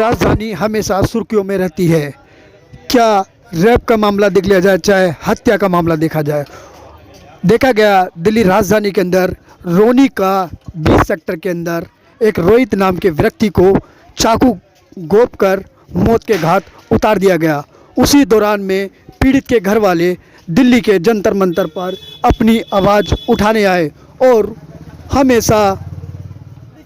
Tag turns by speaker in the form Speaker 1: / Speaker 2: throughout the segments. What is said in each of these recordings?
Speaker 1: राजधानी हमेशा सुर्खियों में रहती है। क्या रैप का मामला देख लिया जाए, चाहे हत्या का मामला देखा जाए, देखा गया दिल्ली राजधानी के अंदर रोनी का 20 सेक्टर के अंदर एक रोहित नाम के व्यक्ति को चाकू घोंप कर मौत के घाट उतार दिया गया। उसी दौरान में पीड़ित के घर वाले दिल्ली के जंतर मंतर पर अपनी आवाज़ उठाने आए और हमेशा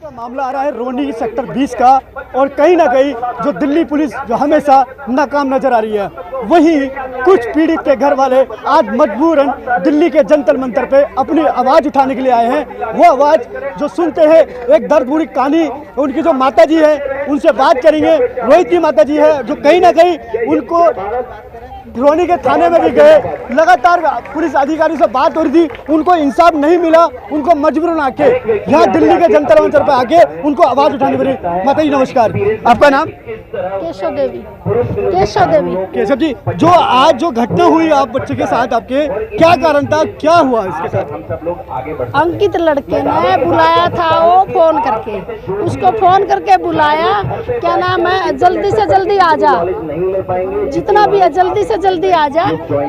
Speaker 2: का मामला आ रहा है रोनी सेक्टर 20 का, और कहीं ना कहीं जो दिल्ली पुलिस जो हमेशा नाकाम नजर आ रही है, वहीं कुछ पीड़ित के घर वाले आज मजबूरन दिल्ली के जंतर मंतर पे अपनी आवाज़ उठाने के लिए आए हैं। वो आवाज़ जो सुनते हैं, एक दर्द भरी कहानी उनकी जो माता जी है उनसे बात करेंगे। रोहित की माता जी है जो कहीं ना कहीं उनको रोनी के थाने में भी गए, लगातार पुलिस अधिकारी से बात हो रही थी, उनको इंसाफ नहीं मिला, उनको मजबूरन आके यहाँ दिल्ली के जंतर मंतर पे आके उनको आवाज़ उठानी पड़ी। माता जी नमस्कार, आपका नाम?
Speaker 3: केशव देवी। केशव देवी।
Speaker 2: केशव जी, जो आज जो घटना हुई आप बच्चे के साथ, आपके क्या कारण था, क्या हुआ इसके साथ?
Speaker 3: अंकित लड़के ने बुलाया था, वो फोन करके, उसको फोन करके बुलाया, क्या नाम है, जल्दी से जल्दी आ जा, जितना भी है जल्दी से जल्दी आ जा,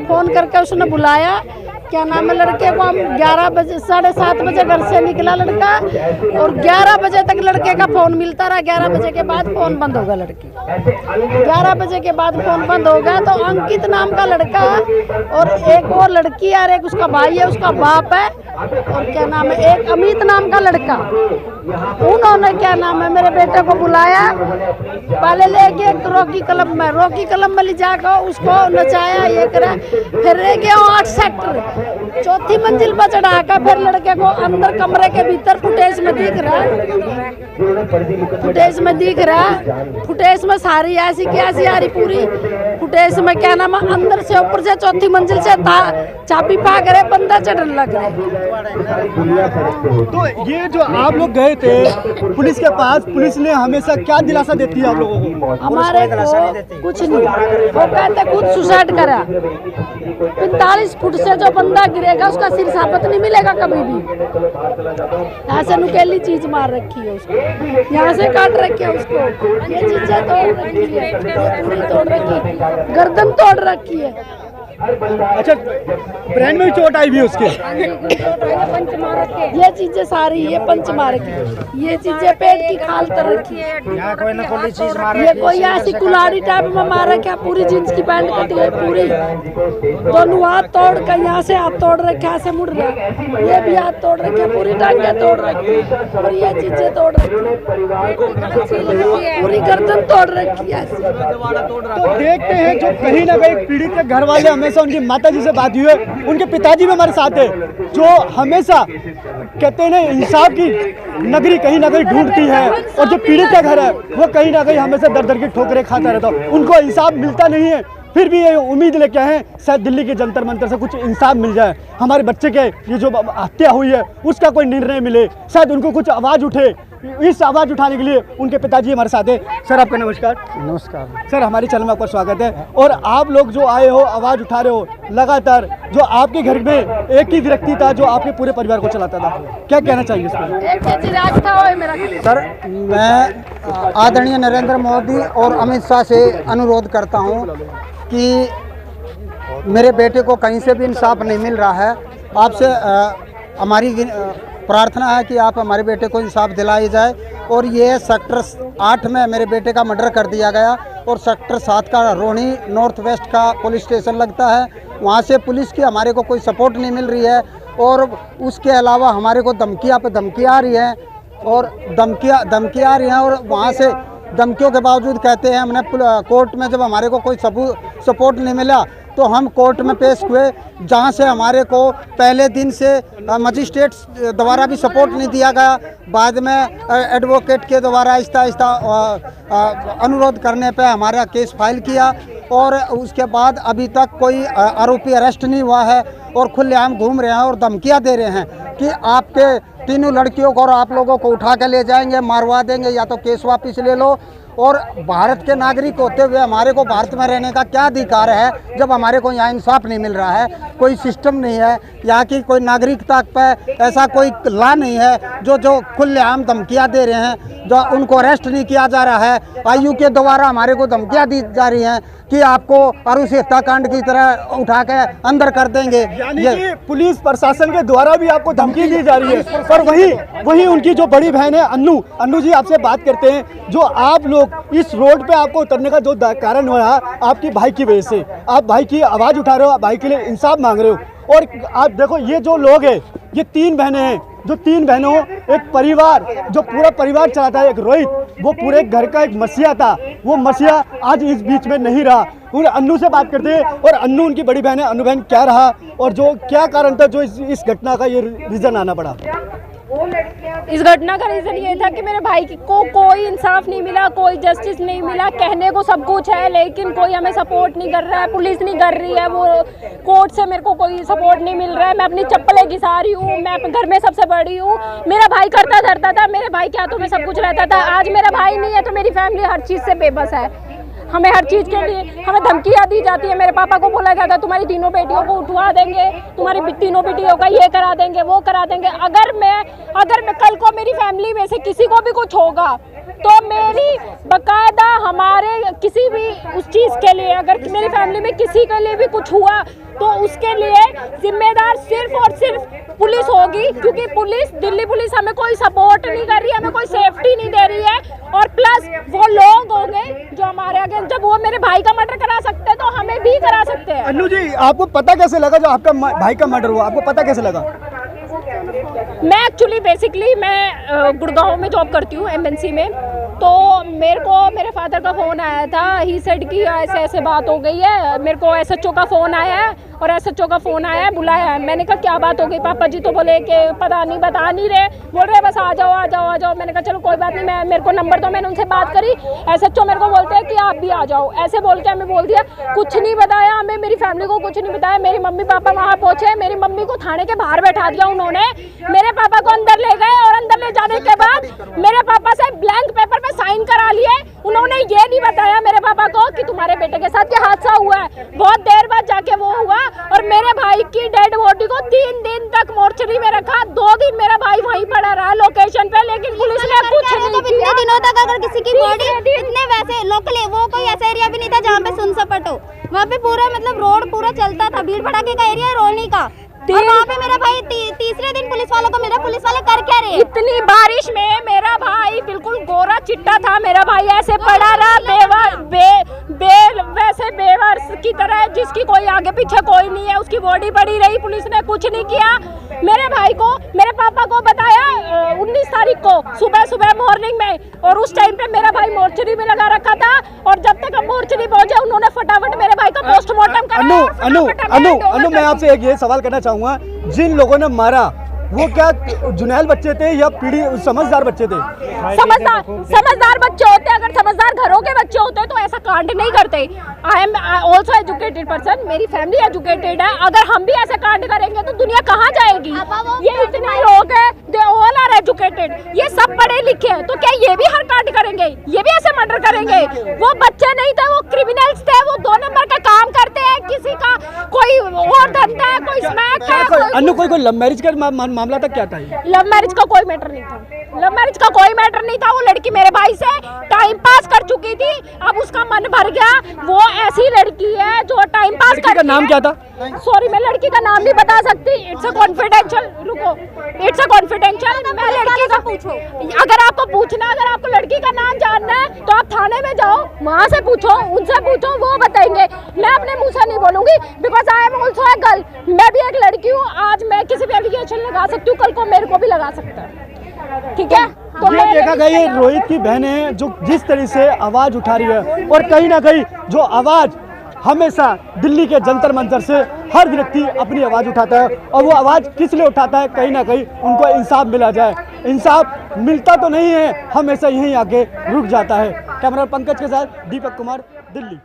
Speaker 3: फोन करके उसने बुलाया। क्या नाम है, लड़के को हम 11 बजे 7:30 बजे घर से निकला लड़का, और 11 बजे तक लड़के का फोन मिलता रहा। 11 बजे के बाद फोन बंद होगा लड़की, 11 बजे के बाद फोन बंद होगा। तो अंकित नाम का लड़का और एक और लड़की है, और एक उसका भाई है, उसका बाप है, और क्या नाम है, एक अमित नाम का लड़का, उन्होंने क्या नाम है मेरे बेटे को बुलाया, पहले लेके रॉकी क्लब में ले जाकर उसको नचाया, ये करा, फिर रह गया 8 सेक्टर 4थी मंजिल पर चढ़ाकर, फिर लड़के को अंदर कमरे के भीतर फुटेज में दिख रहा, फुटेज में सारी ऐसी की ऐसी आ रही पूरी फुटेज में, क्या नाम है, अंदर से ऊपर से 4थी मंजिल से चाबी पा करे बंदा चढ़ने लग रहे।
Speaker 2: तो ये जो आप लोग गए थे पुलिस के पास, पुलिस ने हमेशा क्या दिलासा देती है आप लोगों को?
Speaker 3: हमारे को कुछ नहीं, वो कहते खुद सुसाइड करा। 45 फुट से जो बंदा गिरेगा उसका सिर साबित नहीं मिलेगा कभी भी। ऐसे नुकेली चीज मार रखी है उसको, यहाँ से काट रखी है उसको, ये चीजें तोड़ रखी है, पूरी तोड़ रखी, गर्दन तोड़ रखी है।
Speaker 2: अच्छा, ब्रेन में भी चोट आई भी उसके?
Speaker 3: ये चीजें सारी, ये पंच मार की, ये चीजें पेट की खाल तर रखी है,
Speaker 4: कोई ना कोई चीज मार,
Speaker 3: ये कोई ऐसी कुल्हाड़ी टाइप में मार रखा है, पूरी जींस की पैंट कटी है पूरी, दोनों हाथ तोड़ कर, यहाँ से हाथ तोड़ रखे, ऐसे मुड़ रहा, ये भी हाथ तोड़ रखे, पूरी टांगे तोड़ रखी, और ये चीजें तोड़ रखी, पूरी गर्दन तोड़ रखी है।
Speaker 2: तो देखते हैं जो कहीं ना कहीं पीड़ित के घर वाले, हमेशा उनकी माता जी से बात हुई है, उनके पिताजी भी हमारे साथ है, जो हमेशा कहते हैं ना इंसाफ की नगरी कहीं ना कहीं ढूंढती है, और जो पीड़ित का घर है वो कहीं ना कहीं हमेशा दर दर की ठोकरें खाता रहता है, उनको इंसाफ मिलता नहीं है। फिर भी ये उम्मीद लेके आए हैं शायद दिल्ली के जंतर मंतर से कुछ इंसाफ मिल जाए, हमारे बच्चे के ये जो हत्या हुई है उसका कोई निर्णय मिले, शायद उनको कुछ आवाज़ उठे। इस आवाज़ उठाने के लिए उनके पिताजी हमारे साथ हैं। सर आपका नमस्कार।
Speaker 4: नमस्कार
Speaker 2: सर, हमारे चैनल में आपका स्वागत है। और आप लोग जो आए हो, आवाज़ उठा रहे हो लगातार, जो आपके घर में एक ही व्यक्ति था जो आपके पूरे परिवार को चलाता था, क्या कहना चाहिए इस पर?
Speaker 4: सर, मैं आदरणीय नरेंद्र मोदी और अमित शाह से अनुरोध करता हूं कि मेरे बेटे को कहीं से भी इंसाफ नहीं मिल रहा है। आपसे हमारी प्रार्थना है कि आप हमारे बेटे को इंसाफ दिलाई जाए। और ये सेक्टर 8 में मेरे बेटे का मर्डर कर दिया गया, और सेक्टर 7 का रोहिणी नॉर्थ वेस्ट का पुलिस स्टेशन लगता है, वहाँ से पुलिस की हमारे को कोई सपोर्ट नहीं मिल रही है, और उसके अलावा हमारे को धमकियाँ पे धमकियाँ आ रही हैं, और धमकियाँ आ रही हैं, और वहाँ से धमकियों के बावजूद कहते हैं हमने कोर्ट में जब हमारे को कोई सपोर्ट नहीं मिला तो हम कोर्ट में पेश हुए, जहां से हमारे को पहले दिन से मजिस्ट्रेट द्वारा भी सपोर्ट नहीं दिया गया। बाद में एडवोकेट के द्वारा आहिस्ता अनुरोध करने पे हमारा केस फाइल किया, और उसके बाद अभी तक कोई आरोपी अरेस्ट नहीं हुआ है, और खुलेआम घूम रहे हैं और धमकियां दे रहे हैं कि आपके तीनों लड़कियों को और आप लोगों को उठा के ले जाएंगे, मारवा देंगे, या तो केस वापस ले लो। और भारत के नागरिक होते हुए हमारे को भारत में रहने का क्या अधिकार है जब हमारे को यहाँ इंसाफ नहीं मिल रहा है, कोई सिस्टम नहीं है, यहाँ की कोई नागरिकता पर ऐसा कोई लॉ नहीं है। जो खुलेआम धमकियाँ दे रहे हैं, जो उनको अरेस्ट नहीं किया जा रहा है, आयु के द्वारा हमारे को धमकियाँ दी जा रही हैं कि आपको अरुषि हत्याकांड की तरह उठा के अंदर कर देंगे।
Speaker 2: यानी कि पुलिस प्रशासन के द्वारा भी आपको धमकी दी जा रही है। पर वही उनकी जो बड़ी बहन है अन्नू जी, आपसे बात करते हैं। जो आप लोग इस रोड पे आपको उतरने का जो कारण हुआ आपकी भाई की वजह से, आप भाई की आवाज़ उठा रहे हो, भाई के लिए इंसाफ मांग रहे हो। और आप देखो ये जो लोग हैं, ये 3 बहनें हैं, जो 3 बहनों एक परिवार, जो पूरा परिवार चलाता है, एक रोहित, वो पूरे घर का एक मसीहा था, वो मसीहा आज इस बीच में नहीं रहा। और अन्नू से बात करते हैं, और अन्नू उनकी बड़ी बहन है। अन्नू बहन, क्या रहा और जो क्या कारण था जो इस घटना का ये रीज़न आना पड़ा?
Speaker 5: इस घटना का रीज़न ये था कि मेरे भाई को कोई इंसाफ नहीं मिला, कोई जस्टिस नहीं मिला। कहने को सब कुछ है लेकिन कोई हमें सपोर्ट नहीं कर रहा है, पुलिस नहीं कर रही है, वो कोर्ट से मेरे को कोई सपोर्ट नहीं मिल रहा है। मैं अपनी चप्पलें घिसा रही हूँ, मैं अपने घर में सबसे बड़ी हूँ। मेरा भाई करता धरता था, मेरे भाई के हाथों में सब कुछ रहता था। आज मेरा भाई नहीं है तो मेरी फैमिली हर चीज़ से बेबस है। हमें हर चीज़ के लिए हमें धमकियाँ दी जाती है। मेरे पापा को बोला जाता है तुम्हारी तीनों बेटियों को उठवा देंगे, तुम्हारी तीनों बेटियों का ये करा देंगे, वो करा देंगे। अगर मैं कल को मेरी फैमिली में से किसी को भी कुछ होगा तो मेरी बकायदा हमारे किसी भी उस चीज़ के लिए, अगर मेरी फैमिली में किसी के लिए भी कुछ हुआ तो उसके लिए जिम्मेदार सिर्फ और सिर्फ पुलिस होगी। क्योंकि पुलिस, दिल्ली पुलिस हमें कोई सपोर्ट नहीं कर रही है, हमें कोई सेफ्टी नहीं दे रही है। और प्लस वो लोग होंगे जो हमारे आगे, जब वो मेरे भाई का मर्डर करा सकते हैं तो हमें भी करा सकते हैं।
Speaker 2: अन्नू जी, आपको पता कैसे लगा जो आपका भाई का मर्डर हुआ? आपको पता कैसे लगा?
Speaker 5: मैं एक्चुअली बेसिकली मैं गुड़गांव में जॉब करती हूँ, एमएनसी में। तो मेरे को मेरे फादर का फ़ोन आया था, ही सेड कि ऐसे ऐसे बात हो गई है। मेरे को एसएचओ का फ़ोन आया है और एसएचओ का फ़ोन आया है, बुलाया है। मैंने कहा क्या बात हो गई पापा जी? तो बोले कि पता नहीं, बता नहीं रहे, बोल रहे बस आ जाओ आ जाओ आ जाओ। मैंने कहा चलो कोई बात नहीं, मेरे को नंबर तो मैंने उनसे बात करी। एसएचओ मेरे को बोलते हैं कि आप भी आ जाओ, ऐसे बोल के हमें बोल दिया। कुछ नहीं बताया हमें, मेरी फैमिली को कुछ नहीं बताया। मेरी मम्मी पापा वहाँ पहुँचे, मेरी मम्मी को थाने के बाहर बैठा दिया उन्होंने। मेरे पापा को अंदर ले गए और अंदर ले जाने के बाद मेरे पापा से ब्लैंक पेपर पे साइन करा लिए। उन्होंने ये नहीं बताया मेरे पापा को कि तुम्हारे बेटे के साथ ये हादसा हुआ है। बहुत देर बाद जाके वो हुआ और मेरे भाई की डेड बॉडी को 3 दिन तक मोर्चरी में रखा। 2 दिन मेरा भाई वहीं पड़ा रहा लोकेशन पे, लेकिन पुलिस ने कुछ नहीं किया।
Speaker 6: इतने दिनों तक अगर किसी की बॉडी इतने वैसे लोकल, वो कोई ऐसा एरिया भी नहीं था जहाँ पे सुन सपाट हो। वहाँ पे पूरा मतलब रोड पूरा चलता था, भीड़ भड़ाके का एरिया है रोनी का। और वहाँ पे मेरा भाई तीसरे दिन पुलिस वालों को मिला। पुलिस वाले कर क्या रहे?
Speaker 5: इतनी बारिश में मेरा भाई बिल्कुल गोरा चिट्टा था। मेरा भाई ऐसे पड़ा रहा वैसे बेवारस की तरह, जिसकी कोई आगे पीछे कोई नहीं है, उसकी बॉडी पड़ी रही। पुलिस ने कुछ नहीं किया। मेरे भाई को, मेरे पापा को बताया 19 तारीख को सुबह मॉर्निंग में, और उस टाइम पे मेरा भाई मोर्चरी में लगा रखा था। और जब तक हम मोर्चरी पहुंचे उन्होंने फटाफट मेरे भाई का पोस्टमार्टम कराया।
Speaker 2: अन्नू, मैं आपसे एक ये सवाल करना चाहूँगा, जिन लोगों ने मारा वो क्या जुनैल बच्चे थे या पीढ़ी समझदार बच्चे थे?
Speaker 5: समझदार बच्चे होते। अगर समझदार घरों के बच्चे होते तो ऐसा कांड नहीं करते। I am also educated person, मेरी फैमिली एजुकेटेड है। अगर हम भी ऐसे कांड करेंगे तो दुनिया कहाँ जाएगी? ये इतने लोग हैं, दे ऑल आर एजुकेटेड, ये सब पढ़े लिखे हैं, तो क्या ये भी हर कांड करेंगे? ये भी ऐसे मर्डर करेंगे? वो बच्चे नहीं थे, वो क्रिमिनल्स थे, वो 2 नंबर का काम करते हैं। किसी का कोई और धंधा है, कोई स्मैक है।
Speaker 2: अन्नू, कोई लव मैरिज का मामला तक क्या था?
Speaker 5: लव मैरिज का कोई मैटर नहीं था। लव मैरिज का कोई मैटर नहीं था। वो लड़की मेरे भाई से टाइम पास कर चुकी थी, अब उसका मन भर गया। वो ऐसी लड़की है जो टाइम पास कर।
Speaker 2: का नाम क्या था?
Speaker 5: सॉरी, मैं लड़की का नाम नहीं बता सकती। It's a confidential. रुको, इट्स अ कॉन्फिडेंशियल। मैं लड़की का पूछो, अगर आपको पूछना, अगर आपको लड़की का नाम जानना है तो आप थाने में जाओ, वहाँ से पूछो, उनसे पूछो, वो बताएंगे। मैं अपने मुँह से नहीं बोलूंगी, because I am also a girl. मैं भी एक लड़की हूँ। आज मैं किसी भी एलिगेशन लगा सकती हूँ, कल को मेरे को भी लगा सकता है। ठीक है, तो
Speaker 2: ये देखा गया ये रोहित की बहनें जो जिस तरह से आवाज उठा रही है, और कहीं ना कहीं जो आवाज हमेशा दिल्ली के जंतर मंतर से हर व्यक्ति अपनी आवाज़ उठाता है, और वो आवाज़ किस लिए उठाता है? कहीं ना कहीं उनको इंसाफ मिला जाए। इंसाफ मिलता तो नहीं है, हमेशा यहीं आके रुक जाता है। कैमरा पंकज के साथ दीपक कुमार, दिल्ली।